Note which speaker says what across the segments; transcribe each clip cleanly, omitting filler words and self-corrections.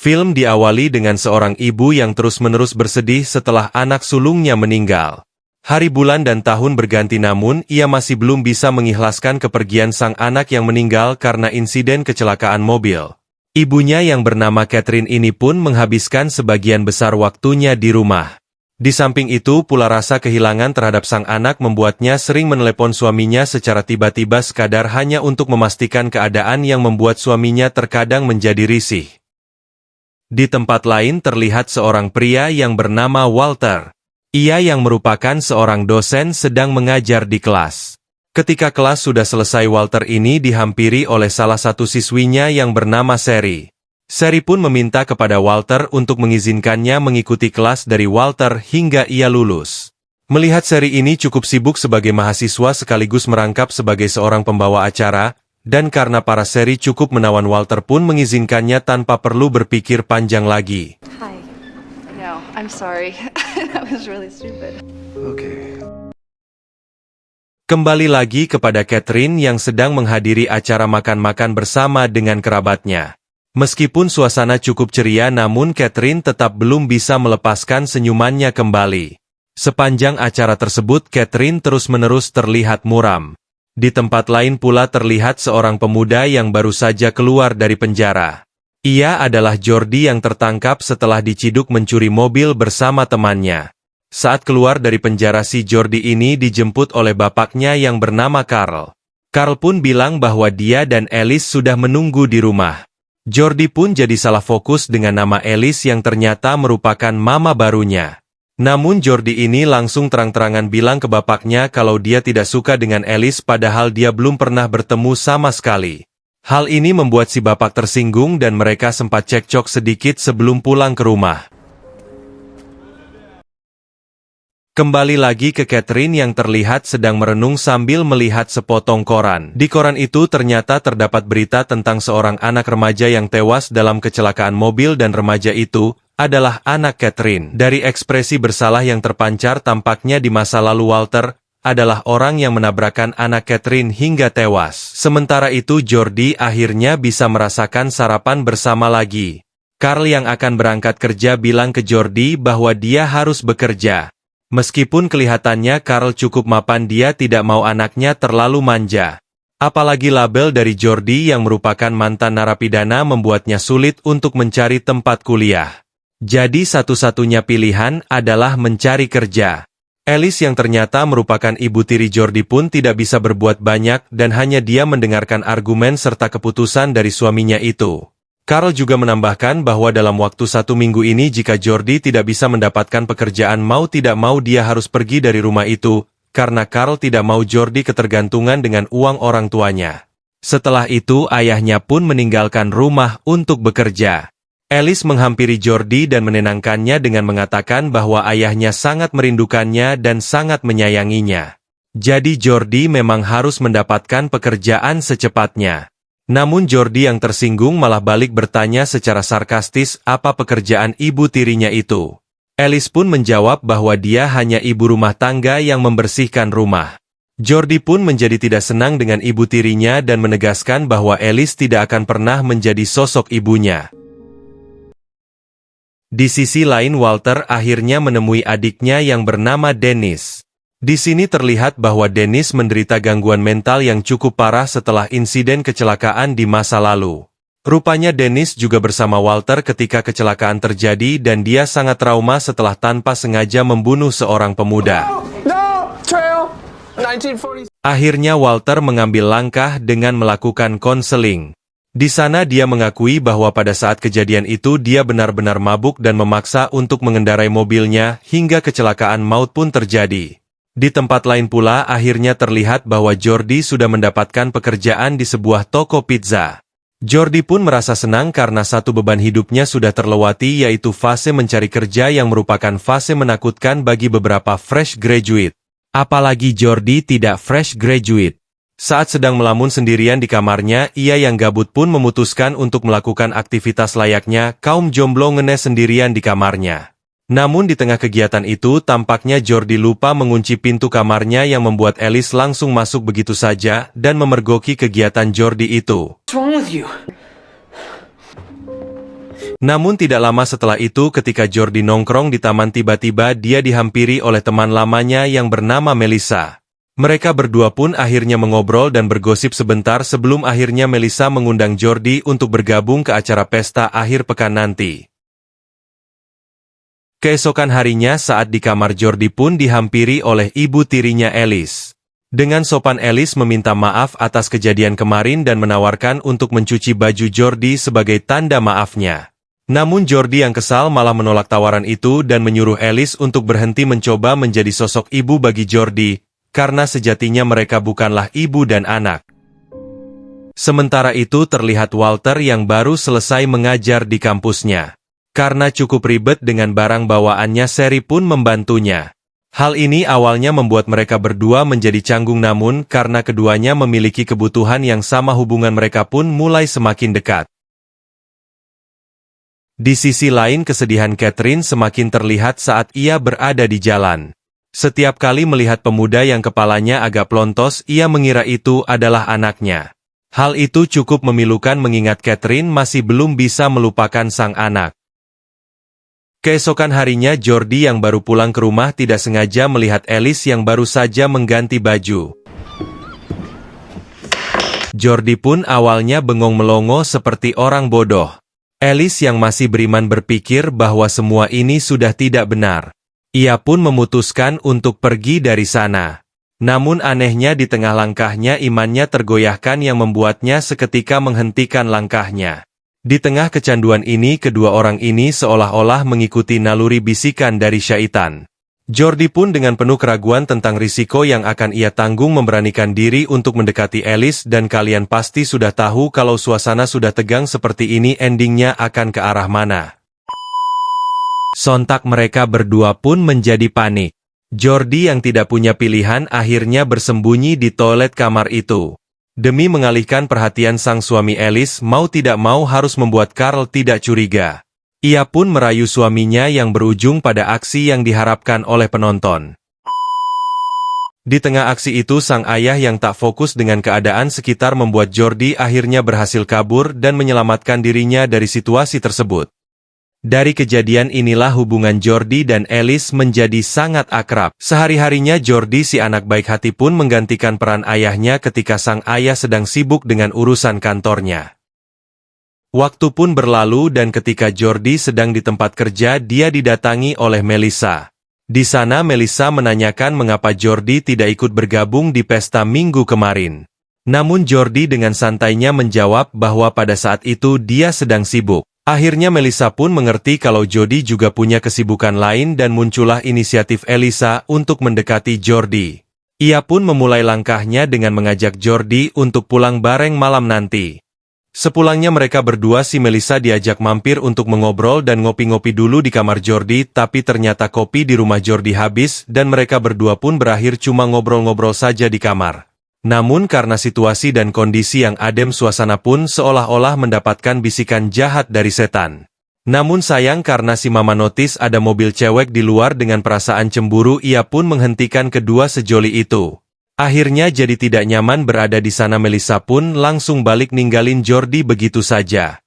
Speaker 1: Film diawali dengan seorang ibu yang terus-menerus bersedih setelah anak sulungnya meninggal. Hari bulan dan tahun berganti namun ia masih belum bisa mengikhlaskan kepergian sang anak yang meninggal karena insiden kecelakaan mobil. Ibunya yang bernama Catherine ini pun menghabiskan sebagian besar waktunya di rumah. Di samping itu pula rasa kehilangan terhadap sang anak membuatnya sering menelepon suaminya secara tiba-tiba sekadar hanya untuk memastikan keadaan yang membuat suaminya terkadang menjadi risih. Di tempat lain terlihat seorang pria yang bernama Walter. Ia yang merupakan seorang dosen sedang mengajar di kelas. Ketika kelas sudah selesai, Walter ini dihampiri oleh salah satu siswinya yang bernama Sherry. Sherry pun meminta kepada Walter untuk mengizinkannya mengikuti kelas dari Walter hingga ia lulus. Melihat Sherry ini cukup sibuk sebagai mahasiswa sekaligus merangkap sebagai seorang pembawa acara, dan karena para Sherry cukup menawan, Walter pun mengizinkannya tanpa perlu berpikir panjang lagi.
Speaker 2: Hi. No, I'm sorry. That was really stupid.
Speaker 3: Okay.
Speaker 1: Kembali lagi kepada Catherine yang sedang menghadiri acara makan-makan bersama dengan kerabatnya. Meskipun suasana cukup ceria namun Catherine tetap belum bisa melepaskan senyumannya kembali. Sepanjang acara tersebut Catherine terus-menerus terlihat muram. Di tempat lain pula terlihat seorang pemuda yang baru saja keluar dari penjara. Ia adalah Jordi yang tertangkap setelah diciduk mencuri mobil bersama temannya. Saat keluar dari penjara, si Jordi ini dijemput oleh bapaknya yang bernama Carl. Carl pun bilang bahwa dia dan Alice sudah menunggu di rumah. Jordi pun jadi salah fokus dengan nama Alice yang ternyata merupakan mama barunya. Namun Jordi ini langsung terang-terangan bilang ke bapaknya kalau dia tidak suka dengan Alice padahal dia belum pernah bertemu sama sekali. Hal ini membuat si bapak tersinggung dan mereka sempat cekcok sedikit sebelum pulang ke rumah. Kembali lagi ke Catherine yang terlihat sedang merenung sambil melihat sepotong koran. Di koran itu ternyata terdapat berita tentang seorang anak remaja yang tewas dalam kecelakaan mobil dan remaja itu adalah anak Catherine. Dari ekspresi bersalah yang terpancar tampaknya di masa lalu Walter adalah orang yang menabrakkan anak Catherine hingga tewas. Sementara itu Jordi akhirnya bisa merasakan sarapan bersama lagi. Carl yang akan berangkat kerja bilang ke Jordi bahwa dia harus bekerja. Meskipun kelihatannya Carl cukup mapan, dia tidak mau anaknya terlalu manja. Apalagi label dari Jordi yang merupakan mantan narapidana membuatnya sulit untuk mencari tempat kuliah. Jadi satu-satunya pilihan adalah mencari kerja. Alice yang ternyata merupakan ibu tiri Jordi pun tidak bisa berbuat banyak dan hanya dia mendengarkan argumen serta keputusan dari suaminya itu. Carl juga menambahkan bahwa dalam waktu 1 minggu ini jika Jordi tidak bisa mendapatkan pekerjaan mau tidak mau dia harus pergi dari rumah itu, karena Carl tidak mau Jordi ketergantungan dengan uang orang tuanya. Setelah itu ayahnya pun meninggalkan rumah untuk bekerja. Alice menghampiri Jordi dan menenangkannya dengan mengatakan bahwa ayahnya sangat merindukannya dan sangat menyayanginya. Jadi Jordi memang harus mendapatkan pekerjaan secepatnya. Namun Jordi yang tersinggung malah balik bertanya secara sarkastis apa pekerjaan ibu tirinya itu. Alice pun menjawab bahwa dia hanya ibu rumah tangga yang membersihkan rumah. Jordi pun menjadi tidak senang dengan ibu tirinya dan menegaskan bahwa Alice tidak akan pernah menjadi sosok ibunya. Di sisi lain Walter akhirnya menemui adiknya yang bernama Dennis. Di sini terlihat bahwa Dennis menderita gangguan mental yang cukup parah setelah insiden kecelakaan di masa lalu. Rupanya Dennis juga bersama Walter ketika kecelakaan terjadi dan dia sangat trauma setelah tanpa sengaja membunuh seorang pemuda. Akhirnya Walter mengambil langkah dengan melakukan konseling. Di sana dia mengakui bahwa pada saat kejadian itu dia benar-benar mabuk dan memaksa untuk mengendarai mobilnya hingga kecelakaan maut pun terjadi. Di tempat lain pula akhirnya terlihat bahwa Jordi sudah mendapatkan pekerjaan di sebuah toko pizza. Jordi pun merasa senang karena satu beban hidupnya sudah terlewati yaitu fase mencari kerja yang merupakan fase menakutkan bagi beberapa fresh graduate. Apalagi Jordi tidak fresh graduate. Saat sedang melamun sendirian di kamarnya, ia yang gabut pun memutuskan untuk melakukan aktivitas layaknya kaum jomblo ngenes sendirian di kamarnya. Namun di tengah kegiatan itu tampaknya Jordi lupa mengunci pintu kamarnya yang membuat Alice langsung masuk begitu saja dan memergoki kegiatan Jordi itu.
Speaker 3: What's wrong with you?
Speaker 1: Namun tidak lama setelah itu ketika Jordi nongkrong di taman tiba-tiba dia dihampiri oleh teman lamanya yang bernama Melissa. Mereka berdua pun akhirnya mengobrol dan bergosip sebentar sebelum akhirnya Melissa mengundang Jordi untuk bergabung ke acara pesta akhir pekan nanti. Keesokan harinya saat di kamar Jordi pun dihampiri oleh ibu tirinya Alice. Dengan sopan Alice meminta maaf atas kejadian kemarin dan menawarkan untuk mencuci baju Jordi sebagai tanda maafnya. Namun Jordi yang kesal malah menolak tawaran itu dan menyuruh Alice untuk berhenti mencoba menjadi sosok ibu bagi Jordi, karena sejatinya mereka bukanlah ibu dan anak. Sementara itu terlihat Walter yang baru selesai mengajar di kampusnya. Karena cukup ribet dengan barang bawaannya, Sherry pun membantunya. Hal ini awalnya membuat mereka berdua menjadi canggung, namun karena keduanya memiliki kebutuhan yang sama hubungan mereka pun mulai semakin dekat. Di sisi lain kesedihan Catherine semakin terlihat saat ia berada di jalan. Setiap kali melihat pemuda yang kepalanya agak plontos, ia mengira itu adalah anaknya. Hal itu cukup memilukan mengingat Catherine masih belum bisa melupakan sang anak. Keesokan harinya Jordi yang baru pulang ke rumah tidak sengaja melihat Alice yang baru saja mengganti baju. Jordi pun awalnya bengong melongo seperti orang bodoh. Alice yang masih beriman berpikir bahwa semua ini sudah tidak benar. Ia pun memutuskan untuk pergi dari sana. Namun anehnya di tengah langkahnya imannya tergoyahkan yang membuatnya seketika menghentikan langkahnya. Di tengah kecanduan ini kedua orang ini seolah-olah mengikuti naluri bisikan dari syaitan. Jordi pun dengan penuh keraguan tentang risiko yang akan ia tanggung memberanikan diri untuk mendekati Alice dan kalian pasti sudah tahu kalau suasana sudah tegang seperti ini endingnya akan ke arah mana. Sontak mereka berdua pun menjadi panik. Jordi yang tidak punya pilihan akhirnya bersembunyi di toilet kamar itu. Demi mengalihkan perhatian sang suami Alice mau tidak mau harus membuat Carl tidak curiga. Ia pun merayu suaminya yang berujung pada aksi yang diharapkan oleh penonton. Di tengah aksi itu sang ayah yang tak fokus dengan keadaan sekitar membuat Jordi akhirnya berhasil kabur dan menyelamatkan dirinya dari situasi tersebut. Dari kejadian inilah hubungan Jordi dan Alice menjadi sangat akrab. Sehari-harinya Jordi si anak baik hati pun menggantikan peran ayahnya ketika sang ayah sedang sibuk dengan urusan kantornya. Waktu pun berlalu dan ketika Jordi sedang di tempat kerja dia didatangi oleh Melissa. Di sana Melissa menanyakan mengapa Jordi tidak ikut bergabung di pesta minggu kemarin. Namun Jordi dengan santainya menjawab bahwa pada saat itu dia sedang sibuk. Akhirnya Melissa pun mengerti kalau Jordi juga punya kesibukan lain dan muncullah inisiatif Elisa untuk mendekati Jordi. Ia pun memulai langkahnya dengan mengajak Jordi untuk pulang bareng malam nanti. Sepulangnya mereka berdua si Melissa diajak mampir untuk mengobrol dan ngopi-ngopi dulu di kamar Jordi, tapi ternyata kopi di rumah Jordi habis dan mereka berdua pun berakhir cuma ngobrol-ngobrol saja di kamar. Namun karena situasi dan kondisi yang adem suasana pun seolah-olah mendapatkan bisikan jahat dari setan. Namun sayang karena si mama notis ada mobil cewek di luar dengan perasaan cemburu ia pun menghentikan kedua sejoli itu. Akhirnya jadi tidak nyaman berada di sana Melissa pun langsung balik ninggalin Jordi begitu saja.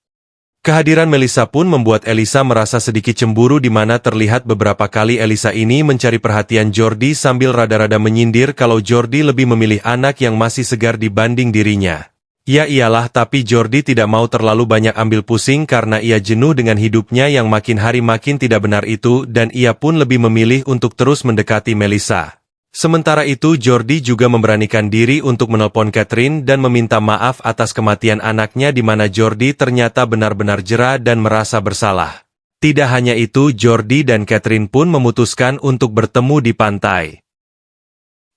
Speaker 1: Kehadiran Melissa pun membuat Elisa merasa sedikit cemburu di mana terlihat beberapa kali Elisa ini mencari perhatian Jordi sambil rada-rada menyindir kalau Jordi lebih memilih anak yang masih segar dibanding dirinya. Ya iyalah tapi Jordi tidak mau terlalu banyak ambil pusing karena ia jenuh dengan hidupnya yang makin hari makin tidak benar itu dan ia pun lebih memilih untuk terus mendekati Melissa. Sementara itu Jordi juga memberanikan diri untuk menelpon Catherine dan meminta maaf atas kematian anaknya di mana Jordi ternyata benar-benar jera dan merasa bersalah. Tidak hanya itu Jordi dan Catherine pun memutuskan untuk bertemu di pantai.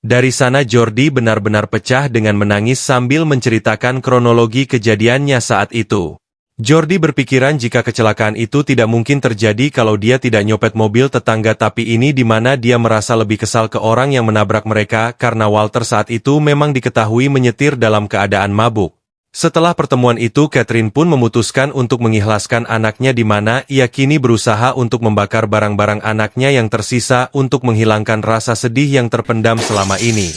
Speaker 1: Dari sana Jordi benar-benar pecah dengan menangis sambil menceritakan kronologi kejadiannya saat itu. Jordi berpikiran jika kecelakaan itu tidak mungkin terjadi kalau dia tidak nyopet mobil tetangga tapi ini di mana dia merasa lebih kesal ke orang yang menabrak mereka karena Walter saat itu memang diketahui menyetir dalam keadaan mabuk. Setelah pertemuan itu Catherine pun memutuskan untuk mengikhlaskan anaknya di mana ia kini berusaha untuk membakar barang-barang anaknya yang tersisa untuk menghilangkan rasa sedih yang terpendam selama ini.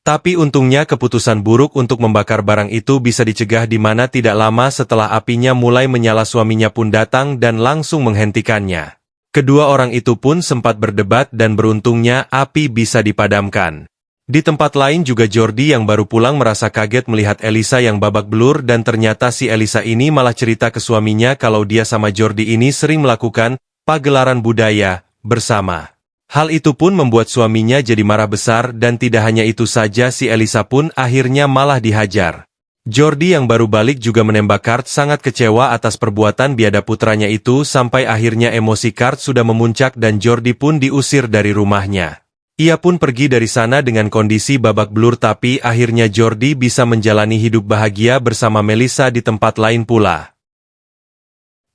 Speaker 1: Tapi untungnya keputusan buruk untuk membakar barang itu bisa dicegah di mana tidak lama setelah apinya mulai menyala suaminya pun datang dan langsung menghentikannya. Kedua orang itu pun sempat berdebat dan beruntungnya api bisa dipadamkan. Di tempat lain juga Jordi yang baru pulang merasa kaget melihat Elisa yang babak belur dan ternyata si Elisa ini malah cerita ke suaminya kalau dia sama Jordi ini sering melakukan pagelaran budaya bersama. Hal itu pun membuat suaminya jadi marah besar dan tidak hanya itu saja si Elisa pun akhirnya malah dihajar. Jordi yang baru balik juga menembak Kurt sangat kecewa atas perbuatan biadab putranya itu sampai akhirnya emosi Kurt sudah memuncak dan Jordi pun diusir dari rumahnya. Ia pun pergi dari sana dengan kondisi babak belur tapi akhirnya Jordi bisa menjalani hidup bahagia bersama Melissa di tempat lain pula.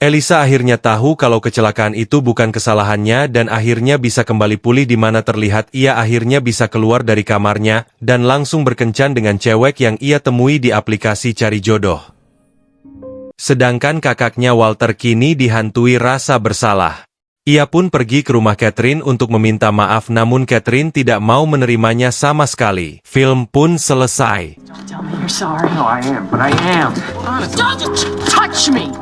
Speaker 1: Elisa akhirnya tahu kalau kecelakaan itu bukan kesalahannya dan akhirnya bisa kembali pulih di mana terlihat ia akhirnya bisa keluar dari kamarnya dan langsung berkencan dengan cewek yang ia temui di aplikasi cari jodoh. Sedangkan kakaknya Walter kini dihantui rasa bersalah. Ia pun pergi ke rumah Catherine untuk meminta maaf namun Catherine tidak mau menerimanya sama sekali. Film pun selesai.
Speaker 3: Don't tell me you're sorry. No, I am, but I am. Don't touch me!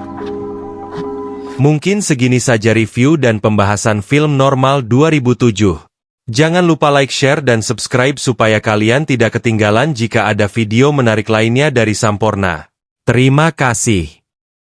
Speaker 1: Mungkin segini saja review dan pembahasan film Normal 2007. Jangan lupa like, share, dan subscribe supaya kalian tidak ketinggalan jika ada video menarik lainnya dari Samporna. Terima kasih.